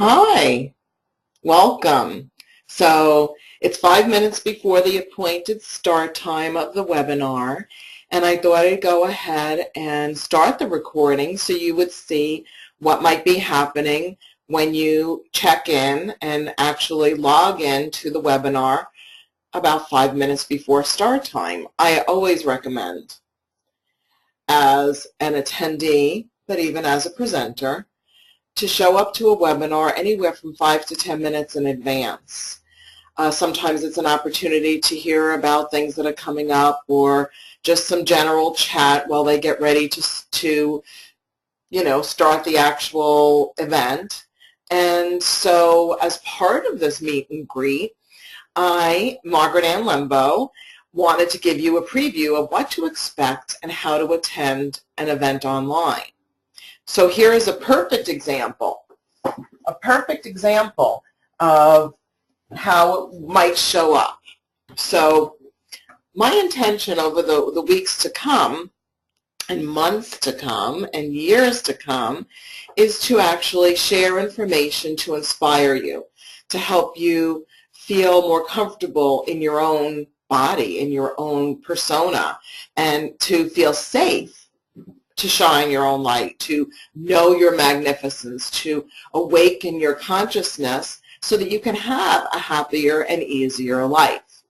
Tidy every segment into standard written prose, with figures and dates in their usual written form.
Hi, welcome. So it's 5 minutes before the appointed start time of the webinar, and I thought I'd go ahead and start the recording so you would see what might be happening when you check in and actually log in to the webinar about 5 minutes before start time. I always recommend, as an attendee, but even as a presenter, to show up to a webinar anywhere from 5 to 10 minutes in advance. Sometimes it's an opportunity to hear about things that are coming up, or just some general chat while they get ready to start the actual event. And so as part of this meet and greet, I, Margaret Ann Lembo, wanted to give you a preview of what to expect and how to attend an event online. So here is a perfect example of how it might show up. So my intention over the weeks to come and months to come and years to come is to actually share information to inspire you, to help you feel more comfortable in your own body, in your own persona, and to feel safe to shine your own light, to know your magnificence, to awaken your consciousness so that you can have a happier and easier life.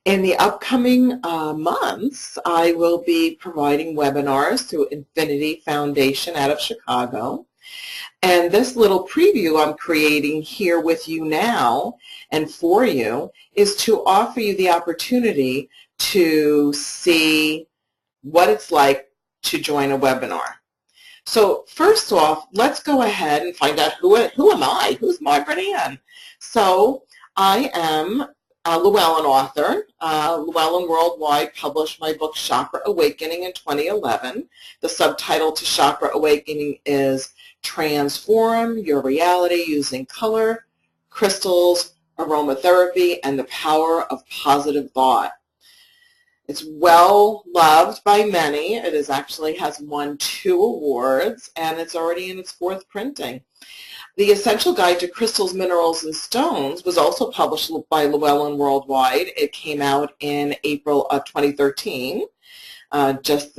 In the upcoming months, I will be providing webinars through Infinity Foundation out of Chicago. And this little preview I'm creating here with you now and for you is to offer you the opportunity to see what it's like to join a webinar. So first off, let's go ahead and find out who am I? Who's Margaret Ann? So I am a Llewellyn author. Llewellyn Worldwide published my book Chakra Awakening in 2011. The subtitle to Chakra Awakening is Transform Your Reality Using Color, Crystals, Aromatherapy, and the Power of Positive Thought. It's well loved by many. It actually has won 2 awards, and it's already in its 4th printing. The Essential Guide to Crystals, Minerals, and Stones was also published by Llewellyn Worldwide. It came out in April of 2013, just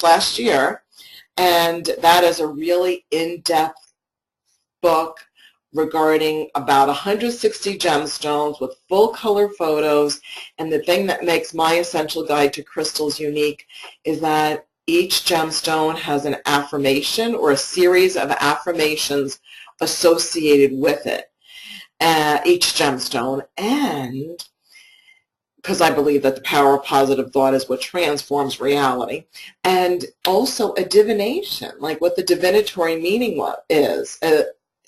last year, and that is a really in-depth book regarding about 160 gemstones with full color photos. And the thing that makes my Essential Guide to Crystals unique is that each gemstone has an affirmation or a series of affirmations associated with it, each gemstone. And because I believe that the power of positive thought is what transforms reality. And also a divination, like what the divinatory meaning is,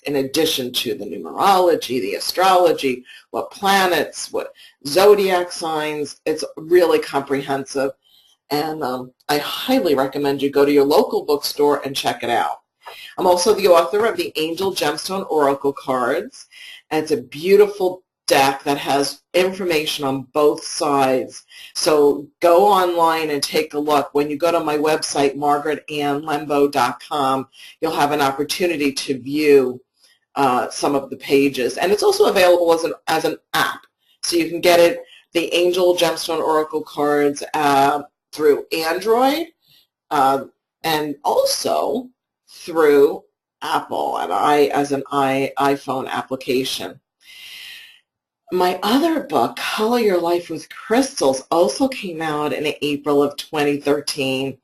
in addition to the numerology, the astrology, what planets, what zodiac signs. It's really comprehensive, and I highly recommend you go to your local bookstore and check it out. I'm also the author of the Angel Gemstone Oracle Cards, and it's a beautiful deck that has information on both sides. So go online and take a look. When you go to my website, margaretannlembo.com, you'll have an opportunity to view some of the pages, and it's also available as an app, so you can get it, the Angel Gemstone Oracle Cards, through Android, and also through Apple as an iPhone application. My other book, Color Your Life with Crystals, also came out in April of 2013,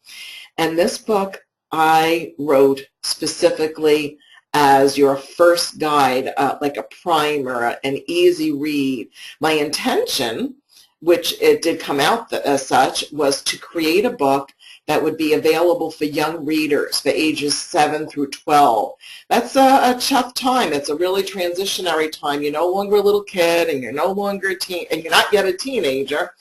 and this book I wrote specifically as your first guide, like a primer, an easy read. My intention, which it did come out as such, was to create a book that would be available for young readers for ages 7 through 12. That's a tough time. It's a really transitionary time. You're no longer a little kid, and you're no longer a teen, and you're not yet a teenager.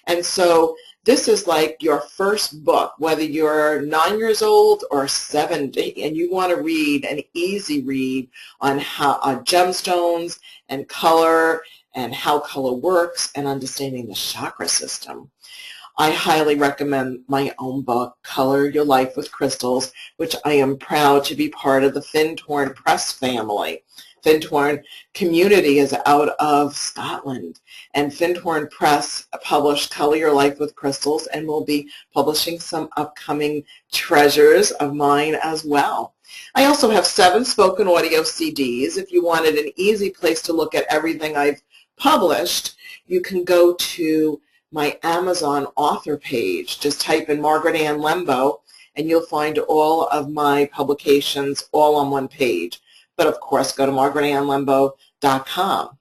And so this is like your first book, whether you're 9 years old or 70, and you want to read an easy read on how gemstones and color and how color works and understanding the chakra system. I highly recommend my own book, Color Your Life with Crystals, which I am proud to be part of the Findhorn Press family. Findhorn community is out of Scotland, and Findhorn Press published Color Your Life with Crystals and will be publishing some upcoming treasures of mine as well. I also have 7 spoken audio CDs. If you wanted an easy place to look at everything I've published, you can go to my Amazon author page. Just type in Margaret Ann Lembo and you'll find all of my publications all on one page. But of course, go to margaretannlembo.com.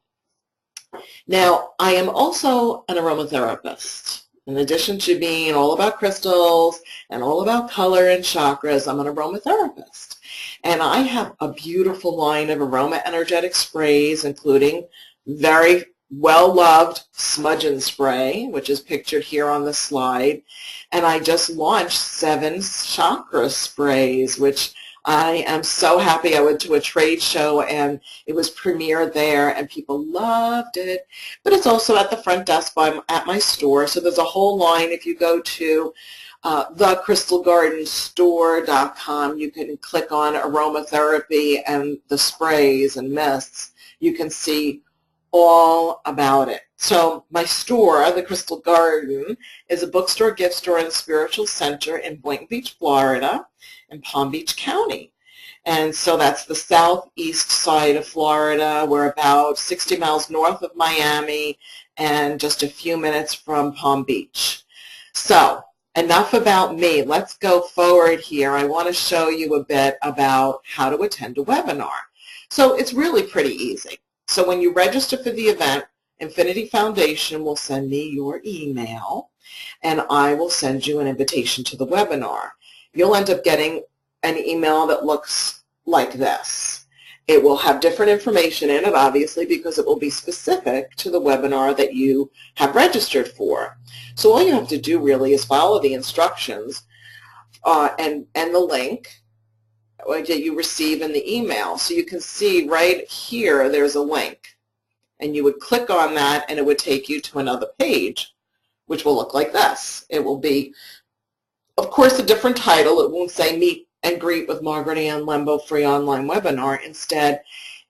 Now, I am also an aromatherapist. In addition to being all about crystals and all about color and chakras, I'm an aromatherapist. And I have a beautiful line of aroma energetic sprays, including very well-loved smudging spray, which is pictured here on the slide. And I just launched 7 chakra sprays, which I am so happy. I went to a trade show and it was premiered there and people loved it. But it's also at the front desk at my store. So there's a whole line. If you go to thecrystalgardenstore.com, you can click on aromatherapy and the sprays and mists. You can see all about it. So my store, The Crystal Garden, is a bookstore, gift store, and spiritual center in Boynton Beach, Florida, in Palm Beach County. And so that's the southeast side of Florida. We're about 60 miles north of Miami and just a few minutes from Palm Beach. So enough about me. Let's go forward here. I want to show you a bit about how to attend a webinar. So it's really pretty easy. So when you register for the event, Infinity Foundation will send me your email, and I will send you an invitation to the webinar. You'll end up getting an email that looks like this. It will have different information in it, obviously, because it will be specific to the webinar that you have registered for. So all you have to do really is follow the instructions and the link that you receive in the email. So you can see right here there's a link, and you would click on that and it would take you to another page, which will look like this. It will be, of course, a different title. It won't say Meet and Greet with Margaret Ann Lembo free online webinar. Instead,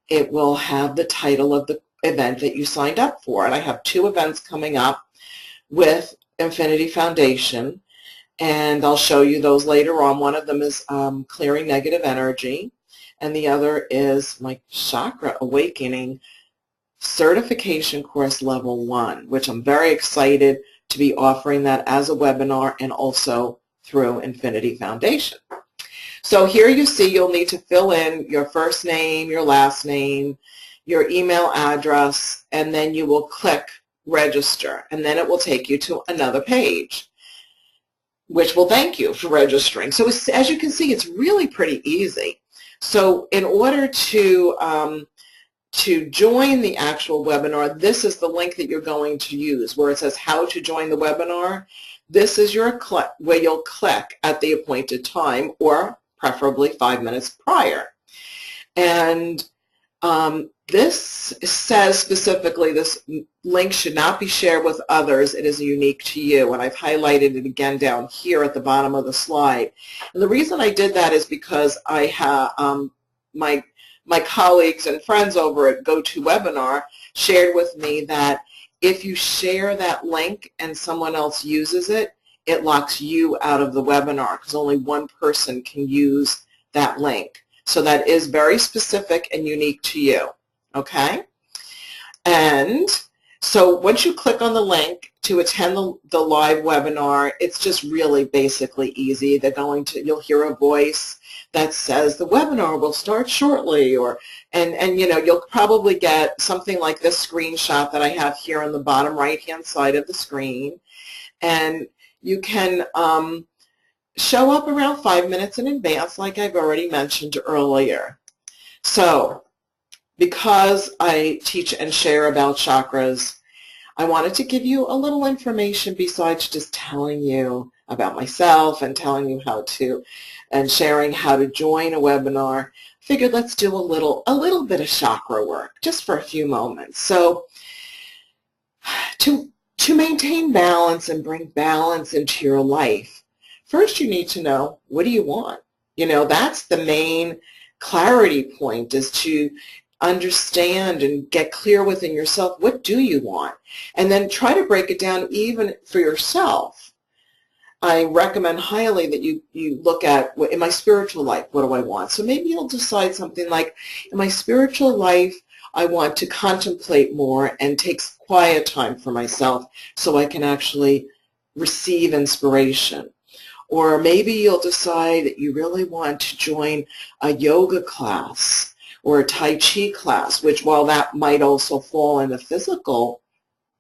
it will have the title of the event that you signed up for. And I have 2 events coming up with Infinity Foundation, and I'll show you those later on. One of them is clearing negative energy, and the other is my chakra awakening certification course level 1, which I'm very excited to be offering that as a webinar and also through Infinity Foundation. So here you see you'll need to fill in your first name, your last name, your email address, and then you will click register, and then it will take you to another page, which will thank you for registering. So as you can see, it's really pretty easy. So in order to join the actual webinar, this is the link that you're going to use where it says how to join the webinar. This is your where you'll click at the appointed time, or preferably 5 minutes prior. And this says specifically this link should not be shared with others. It is unique to you, and I've highlighted it again down here at the bottom of the slide. And the reason I did that is because I have my colleagues and friends over at GoToWebinar shared with me that if you share that link and someone else uses it, it locks you out of the webinar because only one person can use that link. So that is very specific and unique to you, okay? And so once you click on the link to attend the live webinar, it's just really basically easy. You'll hear a voice that says the webinar will start shortly, and you know, you'll probably get something like this screenshot that I have here on the bottom right-hand side of the screen, and you can show up around 5 minutes in advance, like I've already mentioned earlier. So because I teach and share about chakras, I wanted to give you a little information besides just telling you about myself and telling you and sharing how to join a webinar. Figured let's do a little bit of chakra work just for a few moments. So to To maintain balance and bring balance into your life, first you need to know, what do you want? That's the main clarity point, is to understand and get clear within yourself, what do you want? And then try to break it down even for yourself. I recommend highly that you look at, in my spiritual life, what do I want? So maybe you'll decide something like, in my spiritual life, I want to contemplate more and take quiet time for myself so I can actually receive inspiration. Or maybe you'll decide that you really want to join a yoga class or a Tai Chi class, which, while that might also fall in the physical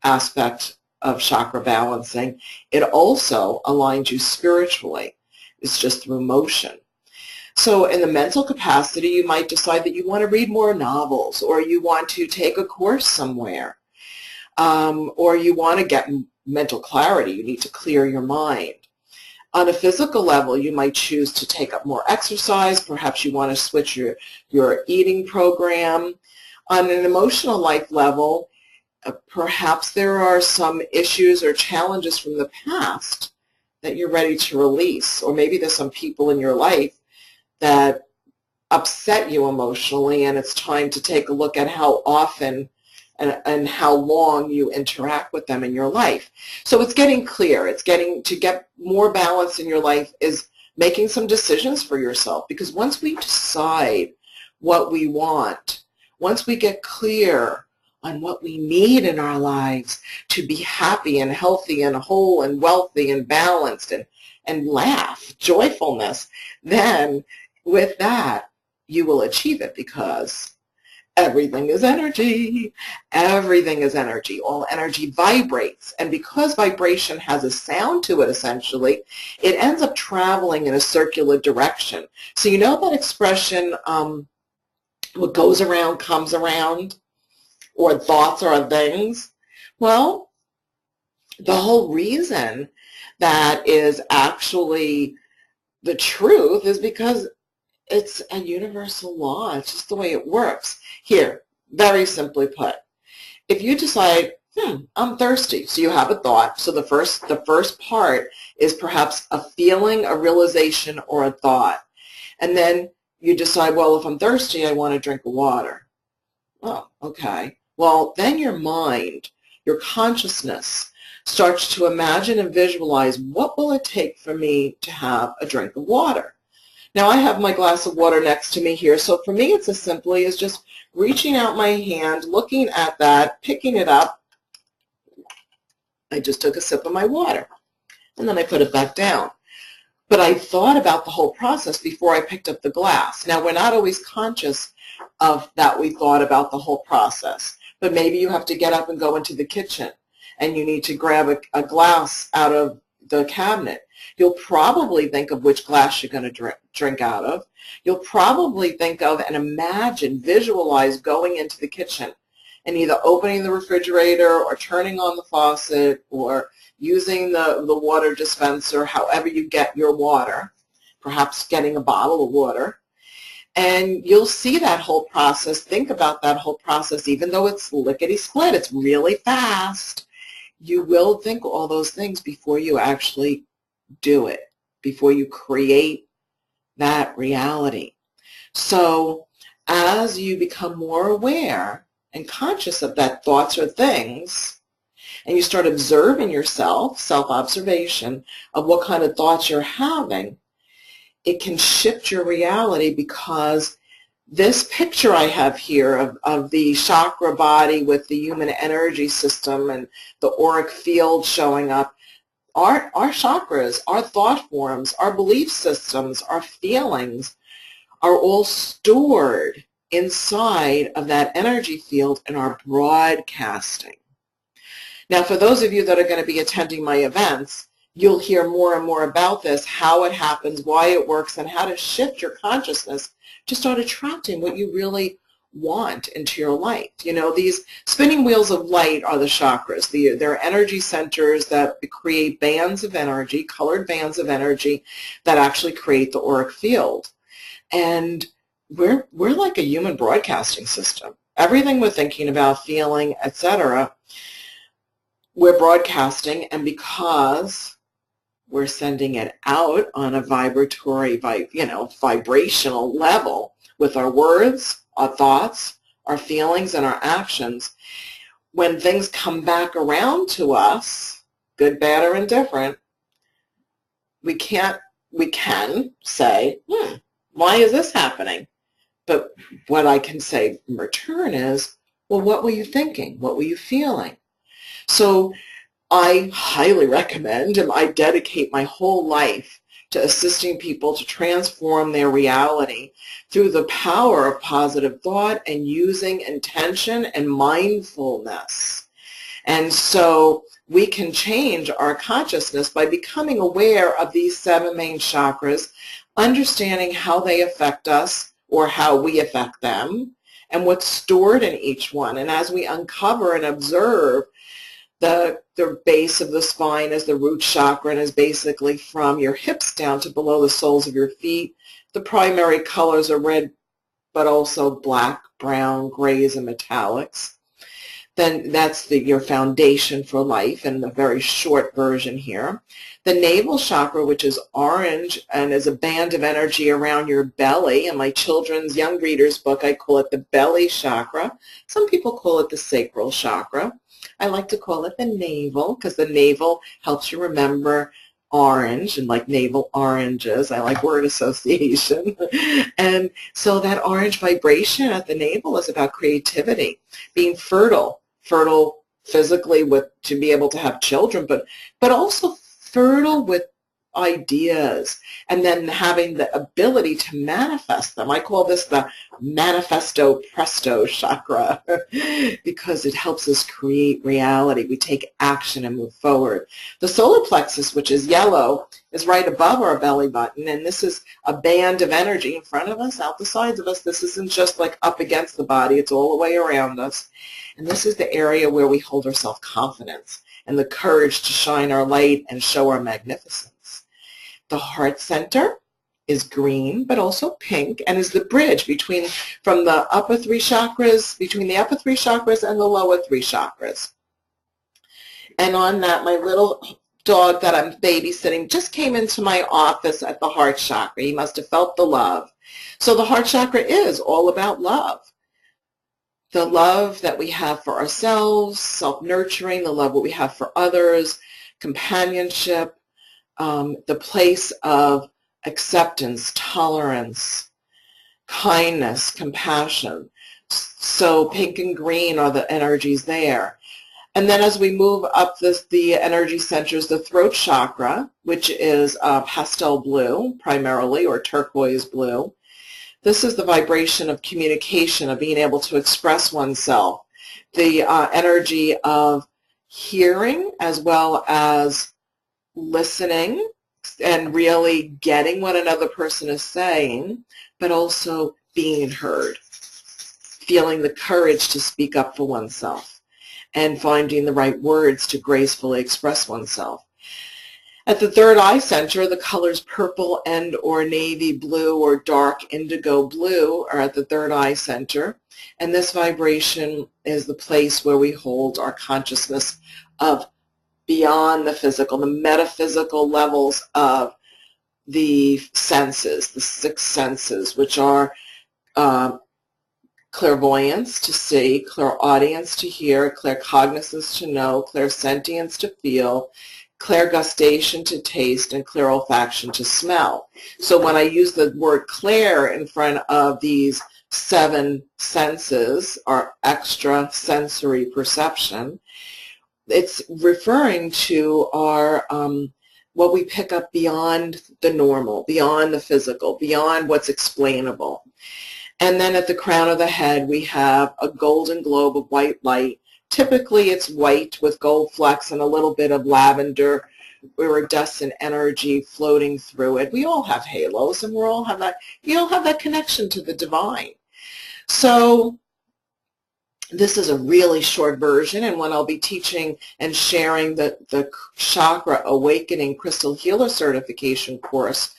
aspect of chakra balancing, it also aligns you spiritually. It's just through motion. So in the mental capacity, you might decide that you want to read more novels, or you want to take a course somewhere, or you want to get mental clarity. You need to clear your mind. On a physical level, you might choose to take up more exercise. Perhaps you want to switch your eating program. On an emotional life level, perhaps there are some issues or challenges from the past that you're ready to release, or maybe there's some people in your life that upset you emotionally, and it's time to take a look at how often and how long you interact with them in your life. So it's getting clear. It's getting to get more balance in your life is making some decisions for yourself, because once we decide what we want, once we get clear on what we need in our lives to be happy and healthy and whole and wealthy and balanced and laugh, joyfulness, then with that, you will achieve it, because everything is energy. Everything is energy. All energy vibrates. And because vibration has a sound to it, essentially, it ends up traveling in a circular direction. So you know that expression, what goes around comes around, or thoughts are things? Well, the whole reason that is actually the truth is because it's a universal law. It's just the way it works. Here, very simply put, if you decide, I'm thirsty, so you have a thought. So the first part is perhaps a feeling, a realization, or a thought. And then you decide, well, if I'm thirsty, I want to drink water. Oh, okay. Well, then your mind, your consciousness, starts to imagine and visualize, what will it take for me to have a drink of water? Now I have my glass of water next to me here, so for me it's as simply as just reaching out my hand, looking at that, picking it up. I just took a sip of my water, and then I put it back down. But I thought about the whole process before I picked up the glass. Now we're not always conscious of that we thought about the whole process, but maybe you have to get up and go into the kitchen, and you need to grab a glass out of the cabinet. You'll probably think of which glass you're going to drink out of. You'll probably think of and imagine, visualize going into the kitchen and either opening the refrigerator or turning on the faucet or using the water dispenser, however you get your water, perhaps getting a bottle of water. And you'll see that whole process, think about that whole process, even though it's lickety-split, it's really fast. You will think all those things before you actually do it, before you create that reality. So as you become more aware and conscious of that thoughts or things, and you start observing yourself, self-observation of what kind of thoughts you're having, it can shift your reality, because this picture I have here of the chakra body with the human energy system and the auric field showing up, our chakras, our thought forms, our belief systems, our feelings are all stored inside of that energy field in our broadcasting. Now, for those of you that are going to be attending my events, you'll hear more and more about this, how it happens, why it works, and how to shift your consciousness to start attracting what you really want into your life. You know, these spinning wheels of light are the chakras. They're energy centers that create bands of energy, colored bands of energy that actually create the auric field. And we're like a human broadcasting system. Everything we're thinking about, feeling, etc., we're broadcasting, and because we're sending it out on a vibratory, vibrational level with our words, our thoughts, our feelings, and our actions, when things come back around to us, good, bad, or indifferent, we can say, why is this happening? But what I can say in return is, well, what were you thinking? What were you feeling? So I highly recommend, and I dedicate my whole life to assisting people to transform their reality through the power of positive thought and using intention and mindfulness. And so we can change our consciousness by becoming aware of these 7 main chakras, understanding how they affect us or how we affect them, and what's stored in each one. And as we uncover and observe, the base of the spine is the root chakra and is basically from your hips down to below the soles of your feet. The primary colors are red, but also black, brown, grays, and metallics. Then that's your foundation for life in the very short version here. The navel chakra, which is orange and is a band of energy around your belly. In my children's young readers book, I call it the belly chakra. Some people call it the sacral chakra. I like to call it the navel because the navel helps you remember orange and like navel oranges. I like word association. And so that orange vibration at the navel is about creativity, being fertile physically to be able to have children, but also fertile with ideas, and then having the ability to manifest them. I call this the manifesto presto chakra because it helps us create reality. We take action and move forward. The solar plexus, which is yellow, is right above our belly button, and this is a band of energy in front of us, out the sides of us. This isn't just like up against the body, it's all the way around us. And this is the area where we hold our self-confidence and the courage to shine our light and show our magnificence. The heart center is green, but also pink, and is the bridge from the upper 3 chakras, between the upper 3 chakras and the lower 3 chakras. And on that, my little dog that I'm babysitting just came into my office at the heart chakra. He must have felt the love. So the heart chakra is all about love. The love that we have for ourselves, self-nurturing, the love that we have for others, companionship, the place of acceptance, tolerance, kindness, compassion. So pink and green are the energies there. And then as we move up the energy centers, the throat chakra, which is pastel blue primarily, or turquoise blue. This is the vibration of communication, of being able to express oneself. The energy of hearing as well as listening and really getting what another person is saying, but also being heard, feeling the courage to speak up for oneself, and finding the right words to gracefully express oneself. At the third eye center, the colors purple and or navy blue or dark indigo blue are at the third eye center, and this vibration is the place where we hold our consciousness of beyond the physical, the metaphysical levels of the senses, the 6 senses, which are clairvoyance, to see; clairaudience, to hear; claircognizance, to know; clairsentience, to feel; clairgustation, to taste; and clairolfaction, to smell. So when I use the word clair in front of these 7 senses, or extra sensory perception, it's referring to our what we pick up beyond the normal, beyond the physical, beyond what's explainable. And then at the crown of the head, we have a golden globe of white light. Typically, it's white with gold flecks and a little bit of lavender iridescent energy floating through it. We all have halos, and we all have that connection to the divine. So this is a really short version, and when I'll be teaching and sharing the Chakra Awakening Crystal Healer Certification course,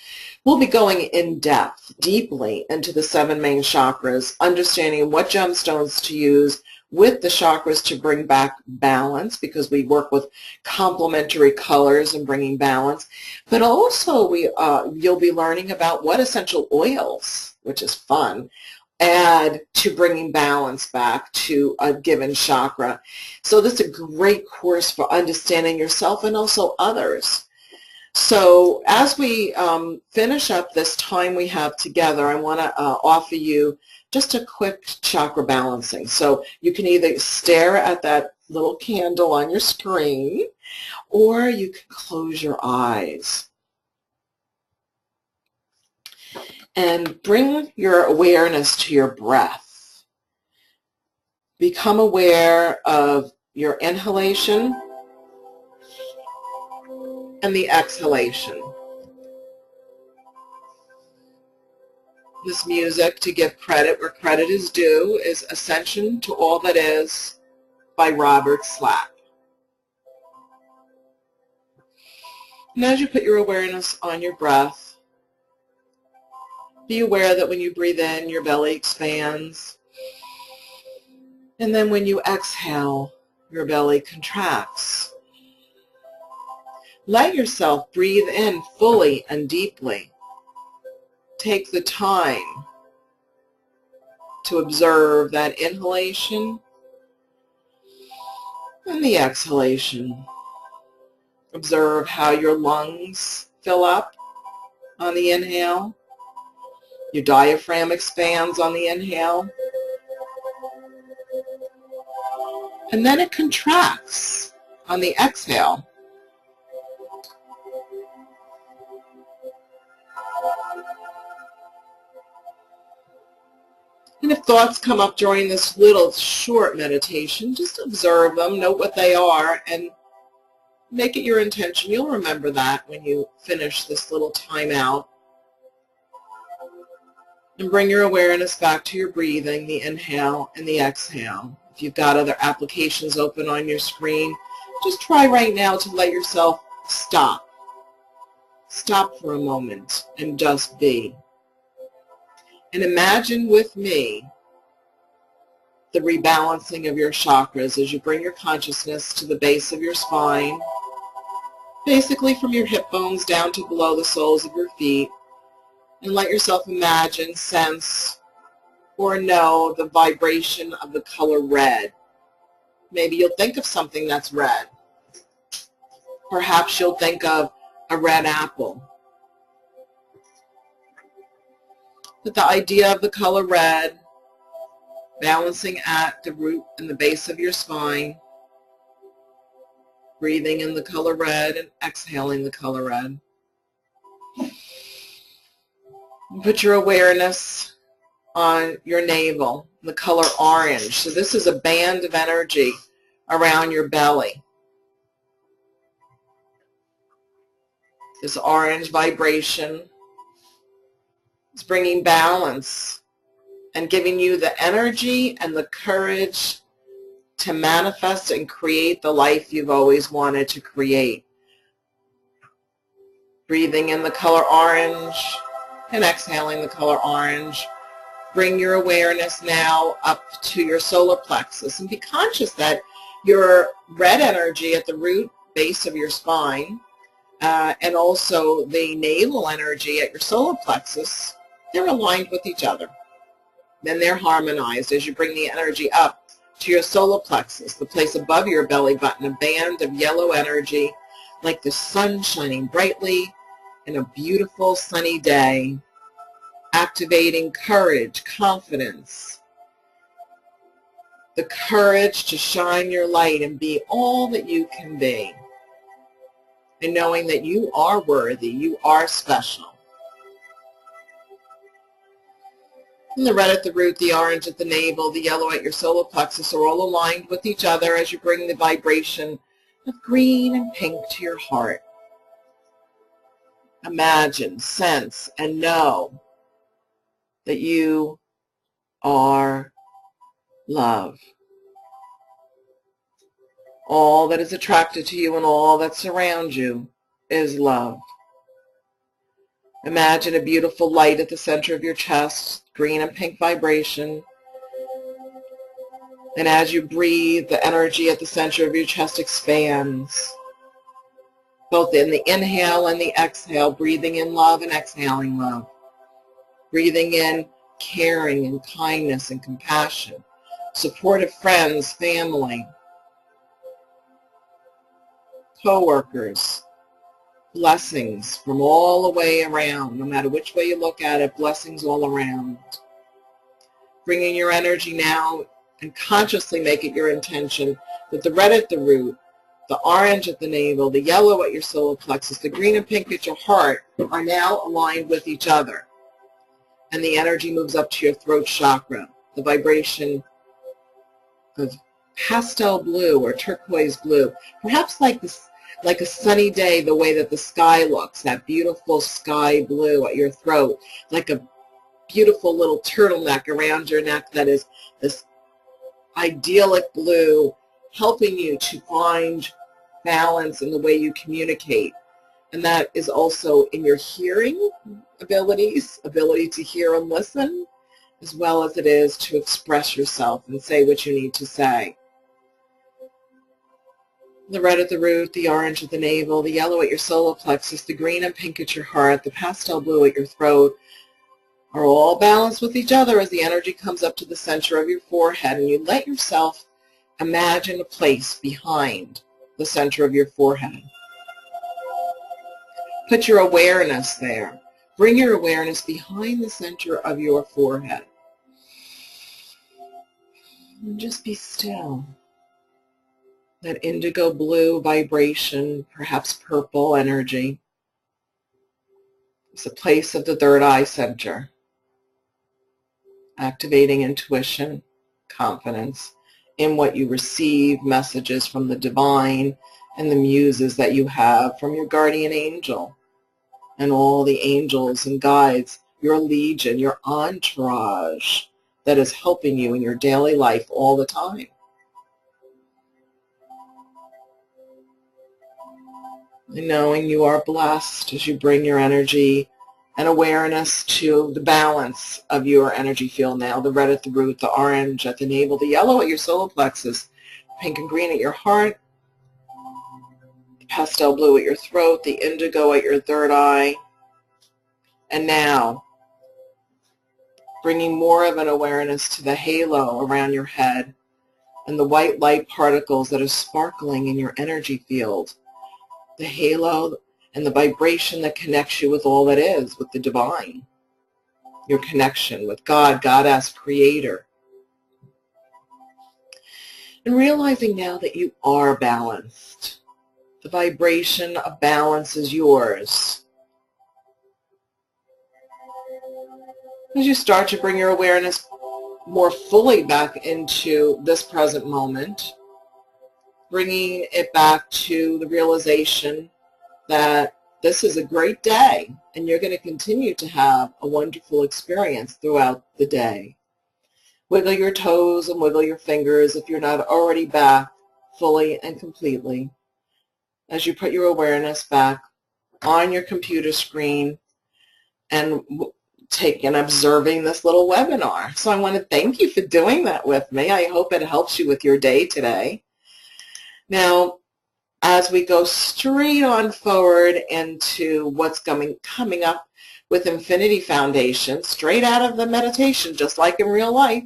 we'll be going in depth, deeply into the 7 main chakras, understanding what gemstones to use, with the chakras to bring back balance, because we work with complementary colors and bringing balance. But also you'll be learning about what essential oils, which is fun, add to bringing balance back to a given chakra. So this is a great course for understanding yourself and also others. So as we finish up this time we have together, I want to offer you just a quick chakra balancing. So you can either stare at that little candle on your screen, or you can close your eyes and bring your awareness to your breath. Become aware of your inhalation and the exhalation. This music, to give credit where credit is due, is Ascension to All That Is by Robert Slack. And as you put your awareness on your breath, be aware that when you breathe in, your belly expands. And then when you exhale, your belly contracts. Let yourself breathe in fully and deeply. Take the time to observe that inhalation and the exhalation. Observe how your lungs fill up on the inhale. Your diaphragm expands on the inhale. And then it contracts on the exhale. And if thoughts come up during this little short meditation, just observe them, note what they are, and make it your intention. You'll remember that when you finish this little time out. And bring your awareness back to your breathing, the inhale and the exhale. If you've got other applications open on your screen, just try right now to let yourself stop. Stop for a moment and just be. And imagine with me the rebalancing of your chakras as you bring your consciousness to the base of your spine, basically from your hip bones down to below the soles of your feet. And let yourself imagine, sense, or know the vibration of the color red. Maybe you'll think of something that's red. Perhaps you'll think of a red apple. But the idea of the color red, balancing at the root and the base of your spine, breathing in the color red and exhaling the color red. Put your awareness on your navel, the color orange. So this is a band of energy around your belly. This orange vibration is bringing balance and giving you the energy and the courage to manifest and create the life you've always wanted to create. Breathing in the color orange and exhaling the color orange. Bring your awareness now up to your solar plexus and be conscious that your red energy at the root base of your spine and also the navel energy at your solar plexus, they're aligned with each other. Then they're harmonized as you bring the energy up to your solar plexus, the place above your belly button, a band of yellow energy like the sun shining brightly in a beautiful sunny day, activating courage, confidence, the courage to shine your light and be all that you can be, and knowing that you are worthy, you are special. And the red at the root, the orange at the navel, the yellow at your solar plexus are all aligned with each other as you bring the vibration of green and pink to your heart. Imagine, sense, and know that you are love. All that is attracted to you and all that surrounds you is love. Imagine a beautiful light at the center of your chest, green and pink vibration. And as you breathe, the energy at the center of your chest expands, both in the inhale and the exhale, breathing in love and exhaling love. Breathing in caring and kindness and compassion, supportive friends, family, co-workers, blessings from all the way around. No matter which way you look at it, blessings all around. Bringing your energy now and consciously make it your intention that the red at the root, the orange at the navel, the yellow at your solar plexus, the green and pink at your heart are now aligned with each other. And the energy moves up to your throat chakra, the vibration of pastel blue or turquoise blue, perhaps like this, like a sunny day, the way that the sky looks, that beautiful sky blue at your throat, like a beautiful little turtleneck around your neck that is this idyllic blue, helping you to find balance in the way you communicate. And that is also in your hearing abilities, ability to hear and listen, as well as it is to express yourself and say what you need to say. The red at the root, the orange at the navel, the yellow at your solar plexus, the green and pink at your heart, the pastel blue at your throat are all balanced with each other as the energy comes up to the center of your forehead, and you let yourself imagine a place behind the center of your forehead. Put your awareness there. Bring your awareness behind the center of your forehead. And just be still. That indigo blue vibration, perhaps purple energy, is the place of the third eye center, activating intuition, confidence in what you receive, messages from the divine, and the muses that you have from your guardian angel, and all the angels and guides, your legion, your entourage that is helping you in your daily life all the time. And knowing you are blessed as you bring your energy and awareness to the balance of your energy field now, the red at the root, the orange at the navel, the yellow at your solar plexus, pink and green at your heart, the pastel blue at your throat, the indigo at your third eye. And now, bringing more of an awareness to the halo around your head and the white light particles that are sparkling in your energy field. The halo and the vibration that connects you with all that is, with the divine. Your connection with God, Goddess, Creator. And realizing now that you are balanced. The vibration of balance is yours. As you start to bring your awareness more fully back into this present moment, bringing it back to the realization that this is a great day and you're going to continue to have a wonderful experience throughout the day. Wiggle your toes and wiggle your fingers if you're not already back fully and completely as you put your awareness back on your computer screen and observing this little webinar. So I want to thank you for doing that with me. I hope it helps you with your day today. Now, as we go straight on forward into what's coming up with Infinity Foundation, straight out of the meditation, just like in real life,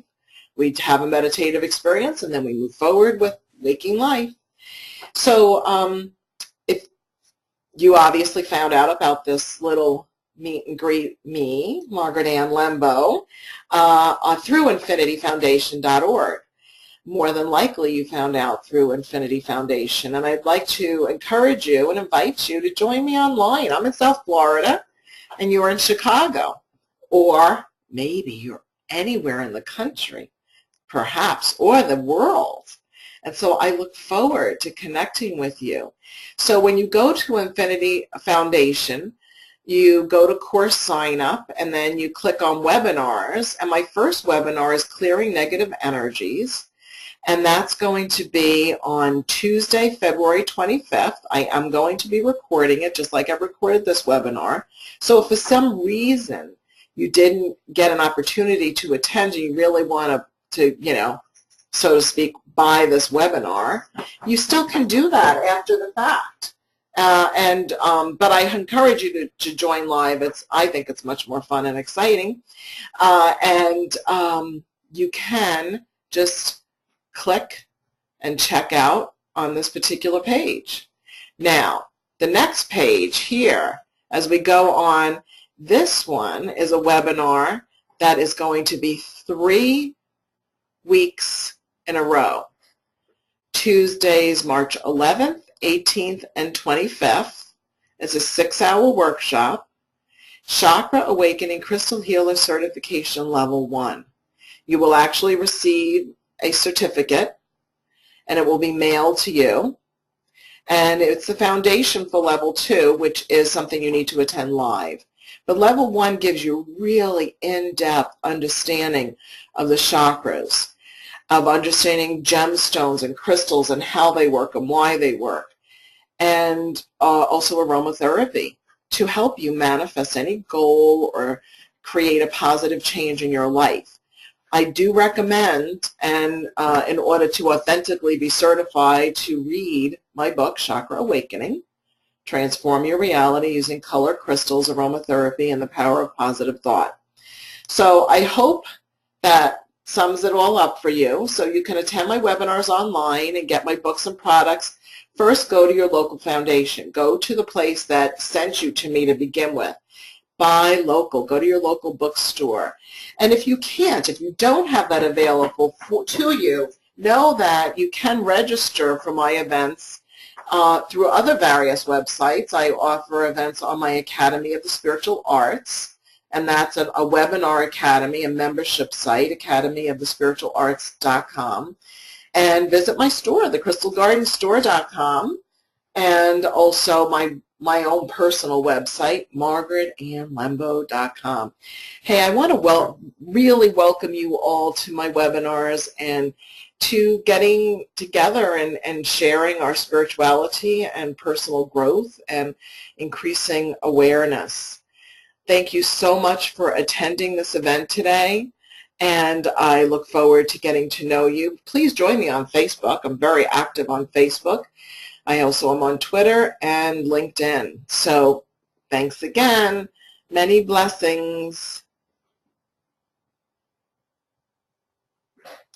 we have a meditative experience and then we move forward with waking life. So if you obviously found out about this little meet and greet me, Margaret Ann Lembo, through infinityfoundation.org. More than likely you found out through Infinity Foundation, and I'd like to encourage you and invite you to join me online. I'm in South Florida and you're in Chicago, or maybe you're anywhere in the country, perhaps, or the world. And so I look forward to connecting with you. So when you go to Infinity Foundation, you go to course sign up and then you click on webinars, and my first webinar is Clearing Negative Energies. And that's going to be on Tuesday, February 25th. I am going to be recording it just like I recorded this webinar. So if for some reason you didn't get an opportunity to attend and you really want to so to speak, buy this webinar, you still can do that after the fact. But I encourage you to join live. I think it's much more fun and exciting. You can just click and check out on this particular page. Now, the next page here, as we go on, this one is a webinar that is going to be 3 weeks in a row. Tuesdays, March 11th, 18th, and 25th. It's a 6-hour workshop. Chakra Awakening Crystal Healer Certification Level 1. You will actually receive a certificate, and it will be mailed to you. And it's the foundation for Level 2, which is something you need to attend live. But Level 1 gives you really in-depth understanding of the chakras, of understanding gemstones and crystals and how they work and why they work, and also aromatherapy to help you manifest any goal or create a positive change in your life. I do recommend, and in order to authentically be certified, to read my book, Chakra Awakening, Transform Your Reality Using Color Crystals, Aromatherapy, and the Power of Positive Thought. So I hope that sums it all up for you. So you can attend my webinars online and get my books and products. First, go to your local foundation. Go to the place that sent you to me to begin with. Buy local. Go to your local bookstore. And if you can't, if you don't have that available to you, know that you can register for my events through other various websites. I offer events on my Academy of the Spiritual Arts, and that's a webinar academy, a membership site, academyofthespiritualarts.com. And visit my store, thecrystalgardenstore.com, and also my own personal website, margaretannlembo.com. Hey, I want to really welcome you all to my webinars and to getting together and sharing our spirituality and personal growth and increasing awareness. Thank you so much for attending this event today, and I look forward to getting to know you. Please join me on Facebook. I'm very active on Facebook. I also am on Twitter and LinkedIn. So thanks again. Many blessings.